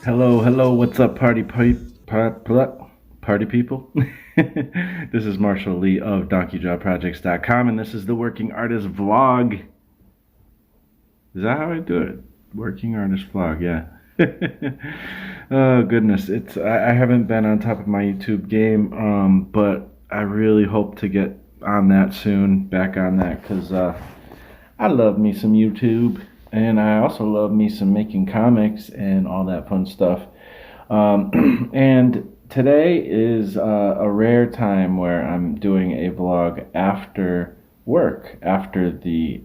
Hello, hello, what's up, party people? This is Marshall Lee of DonkeyJawProjects.com, and this is the Working Artist Vlog. Is that how I do it? Working Artist Vlog, yeah. Oh goodness, I haven't been on top of my YouTube game, but I really hope to get on that soon, back on that, because I love me some YouTube, and I also love me some making comics and all that fun stuff. And today is a rare time where I'm doing a vlog after work, after the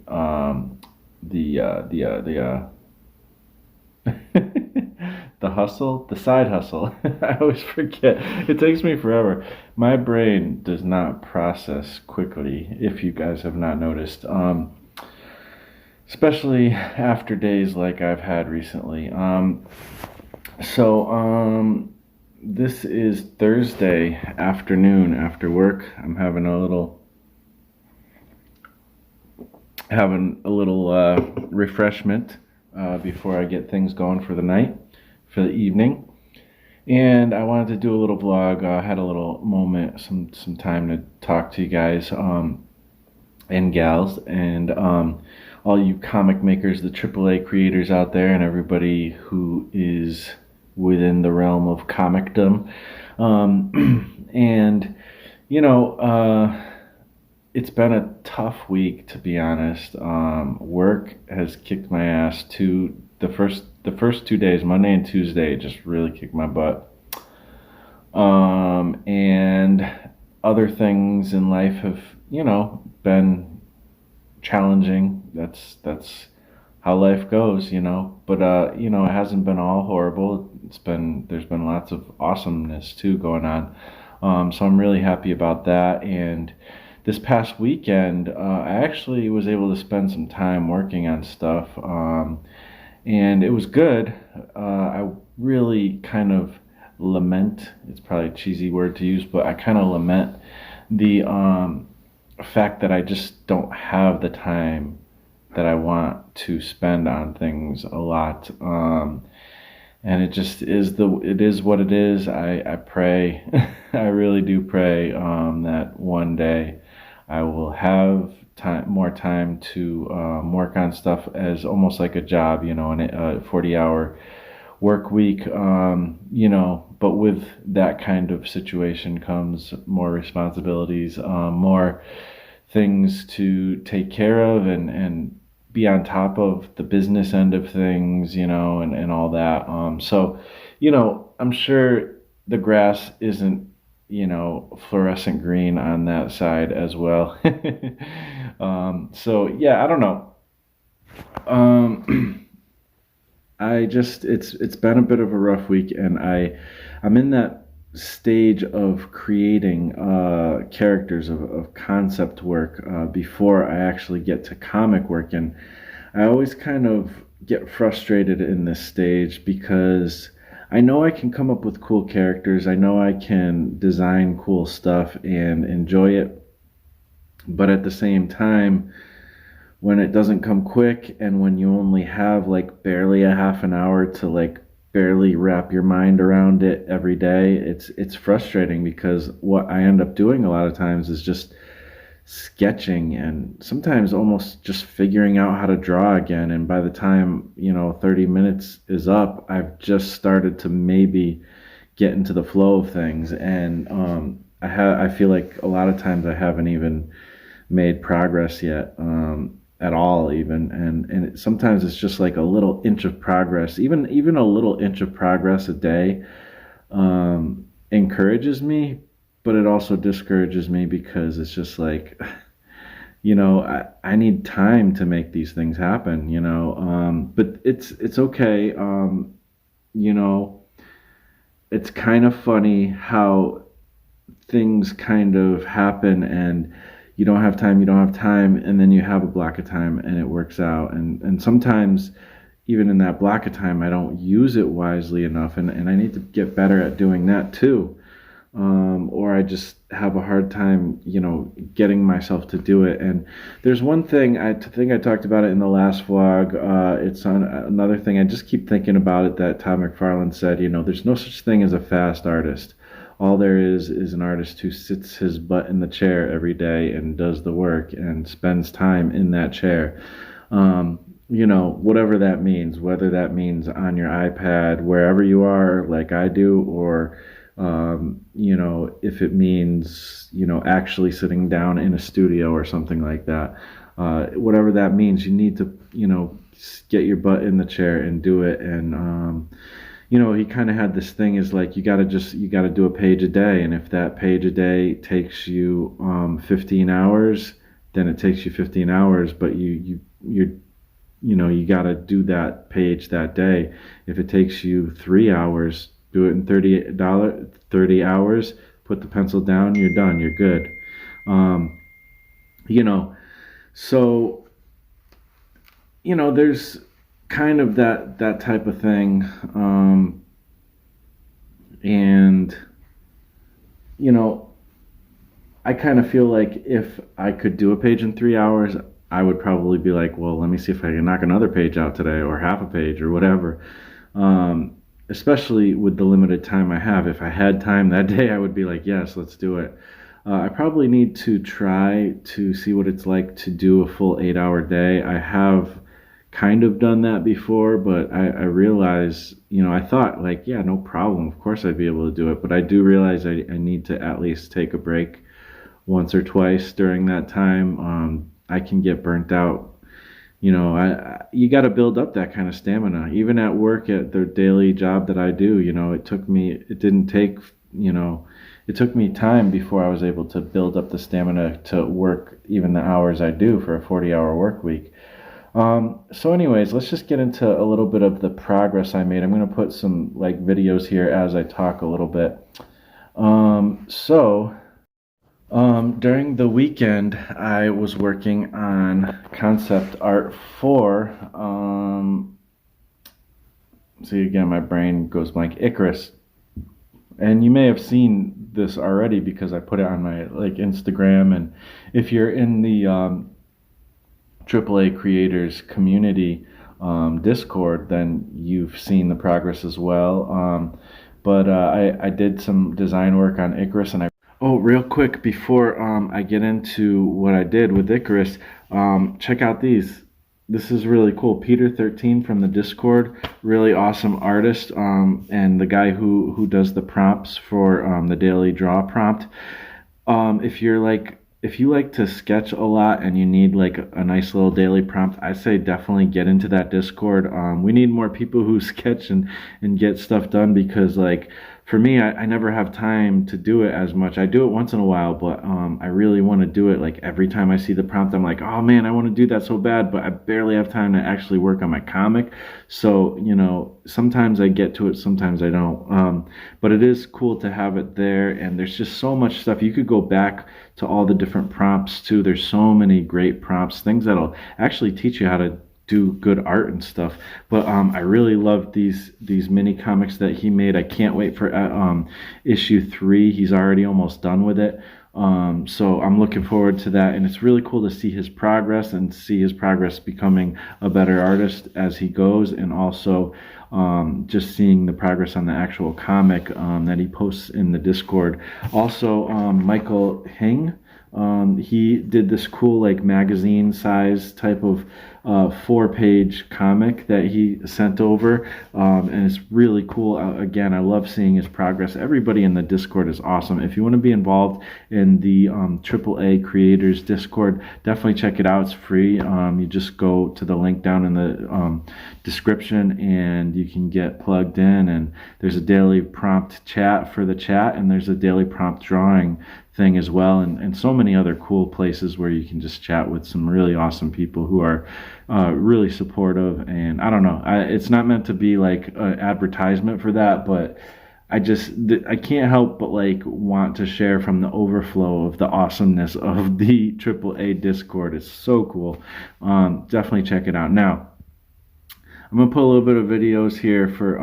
hustle, the side hustle. I always forget. It takes me forever. My brain does not process quickly, if you guys have not noticed. Especially after days like I've had recently. So this is Thursday afternoon after work. I'm having a little refreshment before I get things going for the night, for the evening. And I wanted to do a little vlog. I had a little moment, some time to talk to you guys and gals, and all you comic makers, the AAA creators out there, and everybody who is within the realm of comicdom. And, you know, it's been a tough week, to be honest. Work has kicked my ass the first 2 days, Monday and Tuesday, just really kicked my butt. And other things in life have, been challenging. That's how life goes, But it hasn't been all horrible. There's been lots of awesomeness too going on. So I'm really happy about that. And this past weekend, I actually was able to spend some time working on stuff, and it was good. I really kind of lament. It's probably a cheesy word to use, but I kind of lament the fact that I just don't have the time that I want to spend on things a lot. And it just it is what it is. I pray, I really do pray that one day I will have more time to work on stuff as almost like a job, in a 40-hour work week, but with that kind of situation comes more responsibilities, more things to take care of, and be on top of the business end of things, and all that. So, I'm sure the grass isn't, fluorescent green on that side as well. So yeah, I don't know. Um, it's been a bit of a rough week, and I'm in that stage of creating characters of concept work before I actually get to comic work. And I always kind of get frustrated in this stage because I know I can come up with cool characters, I know I can design cool stuff and enjoy it, but at the same time, when it doesn't come quick, and when you only have like barely a half an hour to like barely wrap your mind around it every day, it's frustrating, because what I end up doing a lot of times is just sketching, and sometimes almost just figuring out how to draw again. And by the time 30 minutes is up, I've just started to maybe get into the flow of things. And I feel like a lot of times I haven't even made progress yet, at all, even. And sometimes it's just like a little inch of progress, even a little inch of progress a day, encourages me, but it also discourages me, because it's just like, I need time to make these things happen, but it's okay. You know, it's kind of funny how things kind of happen, and you don't have time, and then you have a block of time and it works out. And sometimes even in that block of time, I don't use it wisely enough, and I need to get better at doing that too. or I just have a hard time, getting myself to do it. And there's one thing I think I talked about it in the last vlog. It's on another thing. I just keep thinking about it that Todd McFarlane said. There's no such thing as a fast artist. All there is an artist who sits his butt in the chair every day and does the work and spends time in that chair. Whatever that means, whether that means on your iPad, wherever you are, like I do, or, if it means, actually sitting down in a studio or something like that. Whatever that means, you need to, get your butt in the chair and do it. And, he kind of had this thing is like, you got to do a page a day. And if that page a day takes you, 15 hours, then it takes you 15 hours, but you got to do that page that day. If it takes you 3 hours, do it in 30 hours, put the pencil down, you're done, you're good. Um, you know, so, there's kind of that type of thing. And, you know, I kind of feel like if I could do a page in 3 hours, I would probably be like, well, let me see if I can knock another page out today or half a page or whatever. Um, Especially with the limited time I have. If I had time that day, I would be like, yes, let's do it. I probably need to try to see what it's like to do a full 8 hour day. I have kind of done that before, but I realize, I thought like, yeah, no problem. Of course I'd be able to do it. But I do realize I need to at least take a break once or twice during that time. I can get burnt out. You got to build up that kind of stamina. Even at work, at the daily job that I do, it didn't take, it took me time before I was able to build up the stamina to work even the hours I do for a 40-hour work week. So anyways, let's just get into a little bit of the progress I made. I'm going to put some like videos here as I talk a little bit. During the weekend, I was working on concept art for, see again, my brain goes blank, Icarus. And you may have seen this already because I put it on my like Instagram. And if you're in the AAA creators community Discord, then you've seen the progress as well. But I did some design work on Icarus, and oh, real quick before I get into what I did with Icarus, check out these. This is really cool. Peter 13 from the Discord, really awesome artist, and the guy who does the prompts for the daily draw prompt. If you like to sketch a lot and you need like a nice little daily prompt, I say definitely get into that Discord. We need more people who sketch and get stuff done because like for me, I never have time to do it as much. I do it once in a while, but I really want to do it like every time I see the prompt, I'm like, oh man, I want to do that so bad, but I barely have time to actually work on my comic. So, sometimes I get to it, sometimes I don't. But it is cool to have it there, and there's just so much stuff. You could go back to all the different prompts too. There's so many great prompts, things that'll actually teach you how to do good art and stuff. But I really love these mini comics that he made. I can't wait for issue 3. He's already almost done with it. So I'm looking forward to that, and it's really cool to see his progress and see his progress becoming a better artist as he goes, and also just seeing the progress on the actual comic that he posts in the Discord. Also, Michael Hing, he did this cool like magazine size type of 4-page comic that he sent over, and it's really cool. Again, I love seeing his progress. Everybody in the Discord is awesome. If you want to be involved in the AAA creators Discord, definitely check it out. It's free. You just go to the link down in the description and you can get plugged in, and there's a daily prompt chat for the chat, and there's a daily prompt drawing thing as well, and so many other cool places where you can just chat with some really awesome people who are really supportive. And I don't know, it's not meant to be like an advertisement for that, but I can't help but like want to share from the overflow of the awesomeness of the AAA Discord. It's so cool. Definitely check it out. Now, I'm gonna put a little bit of videos here for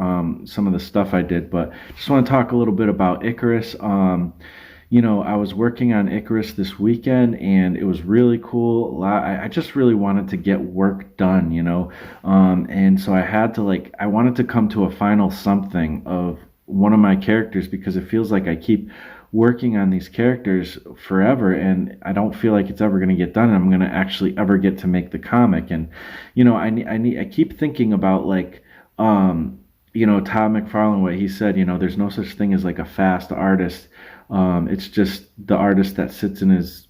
some of the stuff I did, but just want to talk a little bit about Icarus. I was working on Icarus this weekend, and it was really cool. I just really wanted to get work done, and so I had to I wanted to come to a final something of one of my characters because it feels like I keep working on these characters forever and I don't feel like it's ever going to get done and I'm going to actually ever get to make the comic. And I keep thinking about Todd McFarlane, what he said, there's no such thing as like a fast artist. It's just the artist that sits in his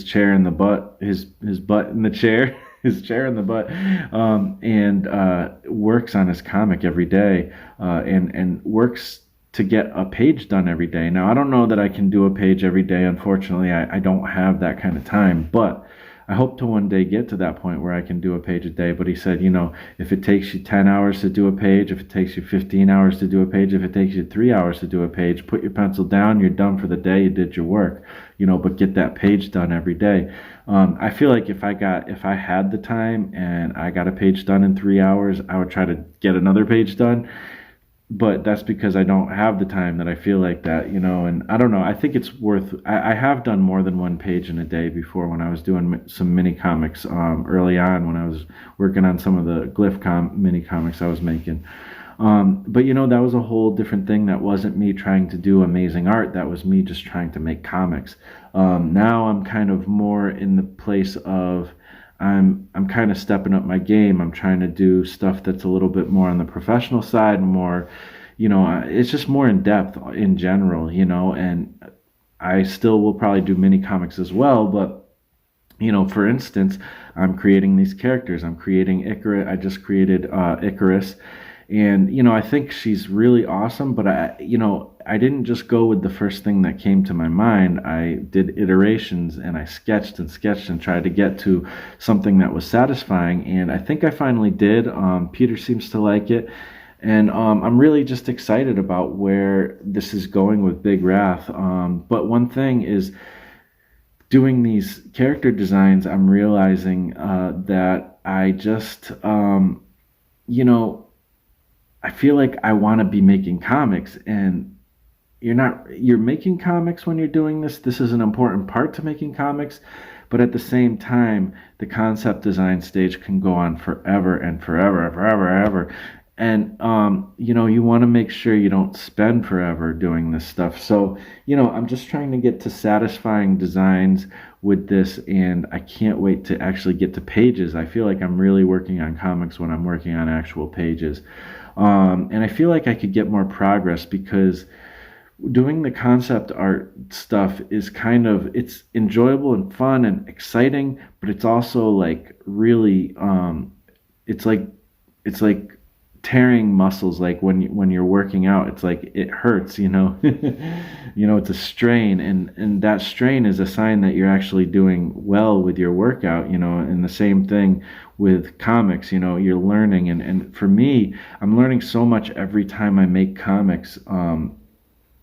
chair in the butt, his butt in the chair, his chair in the butt, and works on his comic every day, and works to get a page done every day. Now, I don't know that I can do a page every day. Unfortunately, I don't have that kind of time, but I hope to one day get to that point where I can do a page a day. But he said, if it takes you 10 hours to do a page, if it takes you 15 hours to do a page, if it takes you 3 hours to do a page, put your pencil down, you're done for the day, you did your work, but get that page done every day. I feel like if I had the time and I got a page done in 3 hours, I would try to get another page done, but that's because I don't have the time that I feel like that, and I don't know. I think it's worth, I have done more than one page in a day before when I was doing some mini comics early on when I was working on some of the mini comics I was making. But that was a whole different thing. That wasn't me trying to do amazing art. That was me just trying to make comics. Now I'm kind of more in the place of, I'm kind of stepping up my game. I'm trying to do stuff that's a little bit more on the professional side, more, it's just more in depth in general, and I still will probably do mini comics as well, but for instance, I'm creating these characters. I'm creating Icarus. I just created Icarus, and I think she's really awesome. But I didn't just go with the first thing that came to my mind. I did iterations and I sketched and sketched and tried to get to something that was satisfying. And I think I finally did. Peter seems to like it. And I'm really just excited about where this is going with Big Wrath. But one thing is, doing these character designs, I'm realizing that I just, I feel like I want to be making comics, and you're making comics when you're doing this. This is an important part to making comics, but at the same time, the concept design stage can go on forever and forever and forever and ever. And you want to make sure you don't spend forever doing this stuff. So I'm just trying to get to satisfying designs with this, and I can't wait to actually get to pages. I feel like I'm really working on comics when I'm working on actual pages. And I feel like I could get more progress because doing the concept art stuff is it's enjoyable and fun and exciting, but it's also like really, it's like tearing muscles. Like when you're working out, it's like it hurts, it's a strain, and that strain is a sign that you're actually doing well with your workout, and the same thing with comics. You're learning, and for me, I'm learning so much every time I make comics,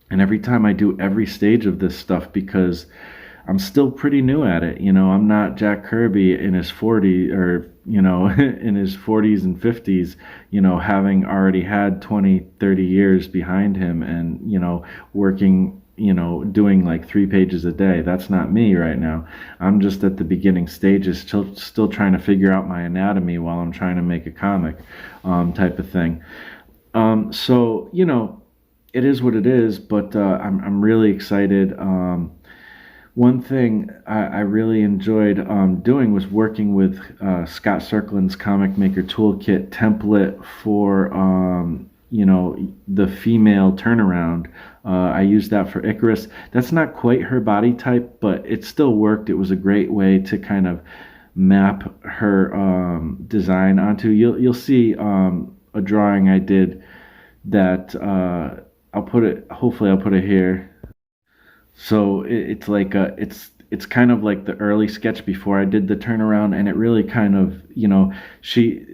and every time I do every stage of this stuff, because I'm still pretty new at it. I'm not Jack Kirby in his 40s, or in his 40s and 50s, having already had 20, 30 years behind him, and working, doing like 3 pages a day. That's not me right now. I'm just at the beginning stages, still trying to figure out my anatomy while I'm trying to make a comic, type of thing. So it is what it is, but I'm really excited. One thing I really enjoyed doing was working with Scott Serklin's Comic Maker Toolkit template for the female turnaround. I used that for Icarus. That's not quite her body type, but it still worked. It was a great way to kind of map her design onto. You'll see a drawing I did that hopefully I'll put it here. So it's like it's kind of like the early sketch before I did the turnaround, and it really kind of, she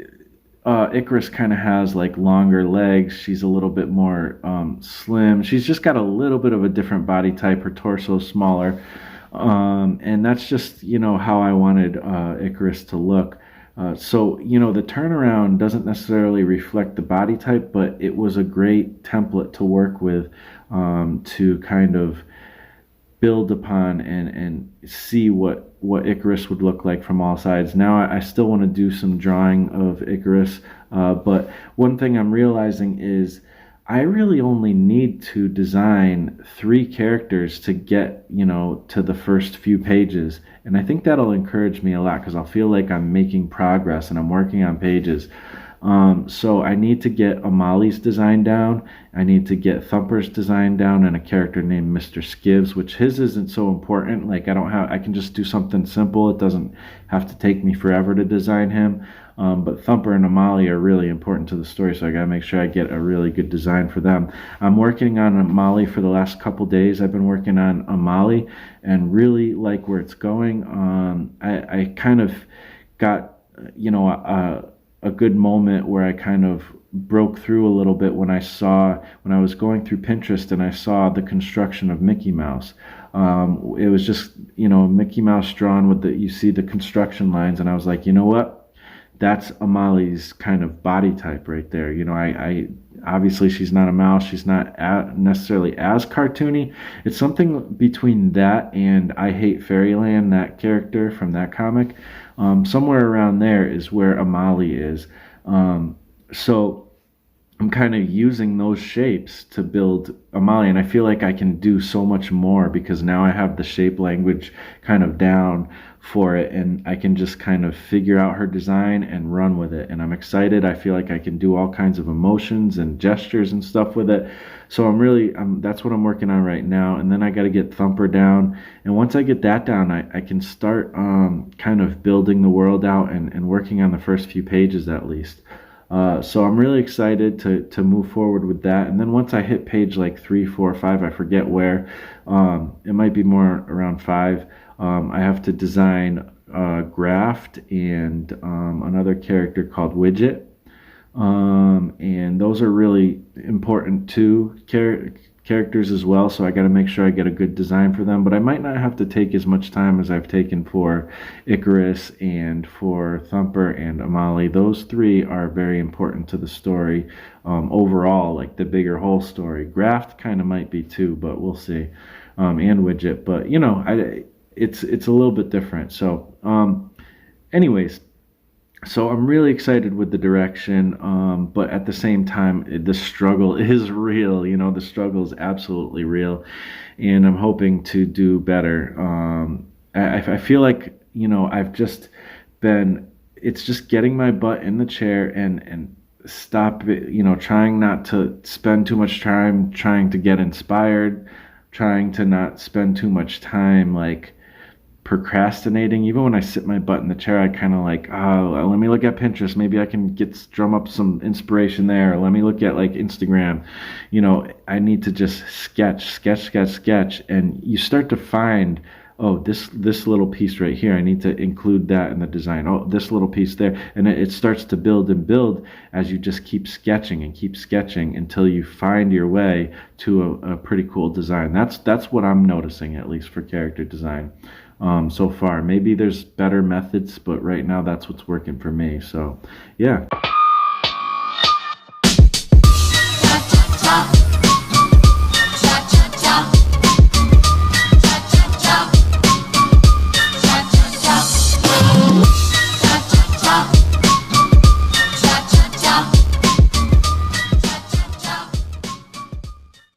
Icarus kind of has like longer legs. She's a little bit more slim. She's just got a little bit of a different body type. Her torso smaller, and that's just how I wanted Icarus to look. So, the turnaround doesn't necessarily reflect the body type, but it was a great template to work with, to kind of build upon and see what Icarus would look like from all sides. Now, I still want to do some drawing of Icarus, but one thing I'm realizing is I really only need to design 3 characters to get, to the first few pages. And I think that'll encourage me a lot because I'll feel like I'm making progress and I'm working on pages. So I need to get Amali's design down. I need to get Thumper's design down and a character named Mr. Skivs, which his isn't so important. Like I can just do something simple. It doesn't have to take me forever to design him. But Thumper and Amali are really important to the story, so I gotta make sure I get a really good design for them. I'm working on Amali for the last couple days. I've been working on Amali and really like where it's going. I kind of got, a good moment where I kind of broke through a little bit when I was going through Pinterest and I saw the construction of Mickey Mouse. It was just, Mickey Mouse drawn with you see the construction lines, and I was like, you know what? That's Amali's kind of body type right there. I obviously she's not a mouse. She's not necessarily as cartoony. It's something between that and I Hate Fairyland, that character from that comic. Somewhere around there is where Amali is. So I'm kind of using those shapes to build Amali, and I feel like I can do so much more because now I have the shape language kind of down for it, and I can just kind of figure out her design and run with it. And I'm excited. I feel like I can do all kinds of emotions and gestures and stuff with it. So that's what I'm working on right now. And then I got to get Thumper down. And once I get that down, I can start kind of building the world out and working on the first few pages at least. So I'm really excited to move forward with that. And then once I hit page like 3, 4, 5, I forget where, it might be more around 5, I have to design Graft and another character called Widget. And those are really important too, characters as well, so I got to make sure I get a good design for them. But I might not have to take as much time as I've taken for Icarus and for Thumper and Amali. Those 3 are very important to the story, overall, like the bigger whole story. Graft kind of might be too, but we'll see. And Widget, but it's a little bit different. So anyways, so I'm really excited with the direction, but at the same time, the struggle is real. The struggle is absolutely real, and I'm hoping to do better. I feel like, I've just been, it's just getting my butt in the chair and stop, trying not to spend too much time trying to get inspired, trying to not spend too much time like procrastinating. Even when I sit my butt in the chair, I kind of like, oh, let me look at Pinterest. Maybe I can drum up some inspiration there. Let me look at like Instagram. I need to just sketch, and you start to find, oh, this little piece right here, I need to include that in the design. Oh, this little piece there, and it starts to build and build as you just keep sketching until you find your way to a pretty cool design. That's what I'm noticing, at least for character design. So far. Maybe there's better methods, but right now that's what's working for me. So, yeah.